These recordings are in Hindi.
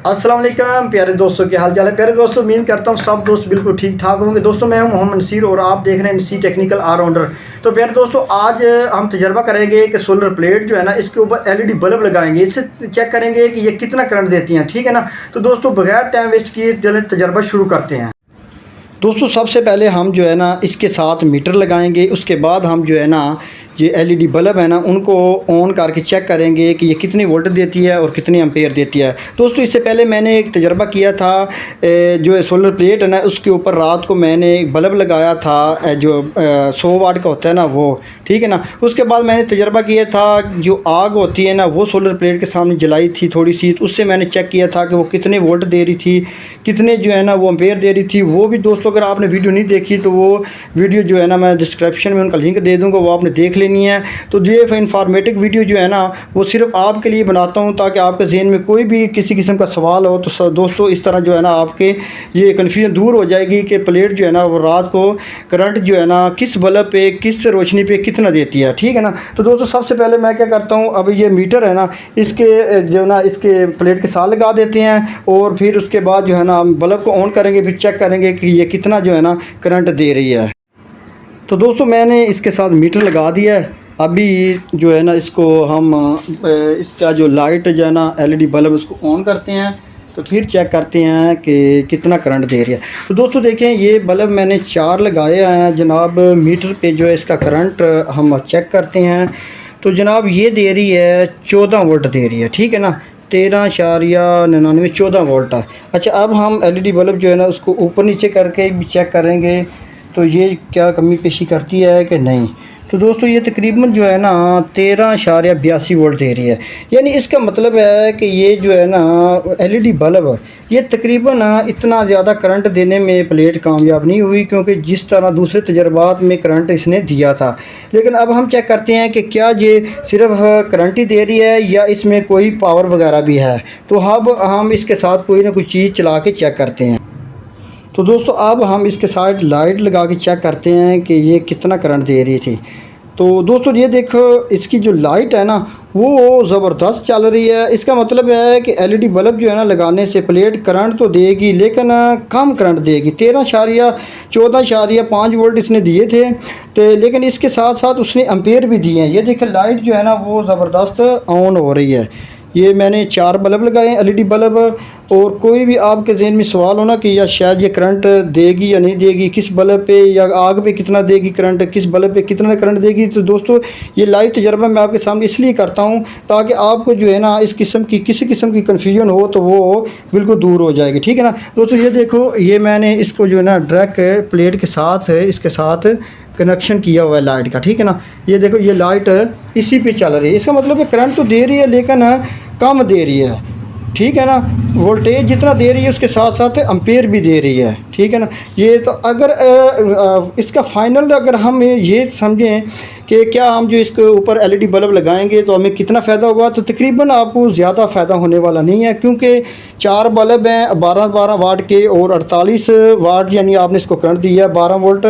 अस्सलाम वालेकुम प्यारे दोस्तों, क्या हाल चाल है। प्यारे दोस्तों, उम्मीद करता हूँ सब दोस्त बिल्कुल ठीक ठाक होंगे। दोस्तों, मैं हूं मोहम्मद नसीर और आप देख रहे हैं नसीर टेक्निकल ऑलराउंडर। तो प्यारे दोस्तों, आज हम तजर्बा करेंगे कि सोलर प्लेट जो है ना, इसके ऊपर एलईडी बल्ब लगाएंगे। इससे चेक करेंगे कि ये कितना करंट देती हैं, ठीक है ना। तो दोस्तों, बगैर टाइम वेस्ट किए चलें तजर्बा शुरू करते हैं। दोस्तों, सबसे पहले हम जो है ना इसके साथ मीटर लगाएंगे। उसके बाद हम जो है ना जो एलईडी बल्ब है ना उनको ऑन करके चेक करेंगे कि ये कितनी वोल्ट देती है और कितनी एम्पेयर देती है। दोस्तों, इससे पहले मैंने एक तजर्बा किया था, जो सोलर प्लेट है ना उसके ऊपर रात को मैंने एक बल्ब लगाया था जो 100 वाट का होता है ना वो, ठीक है ना। उसके बाद मैंने तजर्बा किया था, जो आग होती है ना वो सोलर प्लेट के सामने जलाई थी थोड़ी सी, तो उससे मैंने चेक किया था कि वो कितने वोल्ट दे रही थी, कितने जो है ना वो एम्पेयर दे रही थी। वो भी दोस्तों, अगर आपने वीडियो नहीं देखी तो वो वीडियो जो है ना मैं डिस्क्रिप्शन में उनका लिंक दे दूँगा, वो आपने देख लेनी है। तो ये इंफॉर्मेटिव वीडियो जो है ना वो सिर्फ आपके लिए बनाता हूँ, ताकि आपके जहन में कोई भी किसी किस्म का सवाल हो तो दोस्तों इस तरह जो है ना आपके ये कन्फ्यूजन दूर हो जाएगी कि प्लेट जो है ना वो रात को करंट जो है ना किस बल्ब पे किस रोशनी पे कितना देती है, ठीक है ना। तो दोस्तों, सबसे पहले मैं क्या करता हूँ, अभी ये मीटर है ना इसके जो ना इसके प्लेट के साथ लगा देते हैं और फिर उसके बाद जो है ना बल्ब को ऑन करेंगे, फिर चेक करेंगे कि ये कितना जो है ना करंट दे रही है। तो दोस्तों, मैंने इसके साथ मीटर लगा दिया है। अभी जो है ना इसको हम इसका जो लाइट जो है ना एलईडी बल्ब उसको ऑन करते हैं, तो फिर चेक करते हैं कि कितना करंट दे रही है। तो दोस्तों देखें, ये बल्ब मैंने 4 लगाए हैं जनाब। मीटर पे जो है इसका करंट हम चेक करते हैं, तो जनाब ये दे रही है 14 वोल्ट दे रही है, ठीक है ना। 13.99 14 वोल्ट है। अच्छा, अब हम एलईडी बल्ब जो है ना उसको ऊपर नीचे करके भी चेक करेंगे, तो ये क्या कमी पेशी करती है कि नहीं। तो दोस्तों, ये तकरीबन जो है ना 13.82 वोल्ट दे रही है। यानी इसका मतलब है कि ये जो है ना एलईडी बल्ब ये तकरीबन इतना ज़्यादा करंट देने में प्लेट कामयाब नहीं हुई, क्योंकि जिस तरह दूसरे तजर्बात में करंट इसने दिया था। लेकिन अब हम चेक करते हैं कि क्या ये सिर्फ करंट ही दे रही है या इसमें कोई पावर वगैरह भी है। तो अब हम इसके साथ कोई ना कोई चीज़ चला के चेक करते हैं। तो दोस्तों, अब हम इसके साथ लाइट लगा के चेक करते हैं कि ये कितना करंट दे रही थी। तो दोस्तों, ये देखो इसकी जो लाइट है ना वो ज़बरदस्त चल रही है। इसका मतलब है कि एलईडी बल्ब जो है ना लगाने से प्लेट करंट तो देगी, लेकिन कम करंट देगी। 14.5 वोल्ट इसने दिए थे, तो लेकिन इसके साथ साथ उसने एम्पेयर भी दिए हैं। ये देखिए लाइट जो है ना वो ज़बरदस्त ऑन हो रही है। ये मैंने 4 बल्ब लगाए हैं एलईडी बल्ब। और कोई भी आपके जहन में सवाल होना कि या शायद ये करंट देगी या नहीं देगी, किस बल्ब पे या आग पे कितना देगी करंट, किस बल्ब पे कितना करंट देगी, तो दोस्तों ये लाइव तजर्बा मैं आपके सामने इसलिए करता हूँ ताकि आपको जो है ना इस किस्म की किसी किस्म की कन्फ्यूजन हो तो वो बिल्कुल दूर हो जाएगी, ठीक है ना। दोस्तों, ये देखो, ये मैंने इसको जो है ना डायरेक्ट प्लेट के साथ इसके साथ कनेक्शन किया हुआ है लाइट का, ठीक है ना। ये देखो, ये लाइट इसी पे चल रही है। इसका मतलब है करंट तो दे रही है लेकिन कम दे रही है, ठीक है ना। वोल्टेज जितना दे रही है उसके साथ साथ एम्पेयर भी दे रही है, ठीक है ना। ये तो अगर इसका फाइनल अगर हम ये समझें कि क्या हम जो इसके ऊपर एलईडी बल्ब लगाएंगे तो हमें कितना फ़ायदा होगा, तो तकरीबन आपको ज़्यादा फ़ायदा होने वाला नहीं है, क्योंकि 4 बल्ब हैं 12 वाट के और 48 वाट, यानी आपने इसको करंट दिया है 12 वोल्ट।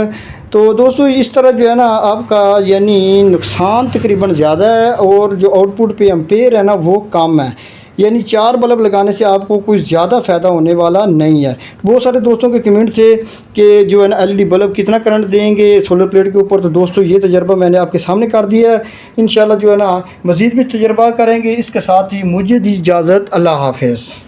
तो दोस्तों, इस तरह जो है ना आपका यानी नुकसान तकरीबन ज़्यादा है और जो आउटपुट पे एम्पेयर है ना वो कम है। यानी 4 बल्ब लगाने से आपको कोई ज़्यादा फ़ायदा होने वाला नहीं है। बहुत सारे दोस्तों के कमेंट थे कि जो है ना एलईडी बल्ब कितना करंट देंगे सोलर प्लेट के ऊपर। तो दोस्तों, ये तजर्बा मैंने आपके सामने कर दिया है। इंशाल्लाह जो है ना मज़ीद भी तजर्बा करेंगे। इसके साथ ही मुझे दी इजाज़त। अल्लाह हाफ़िज़।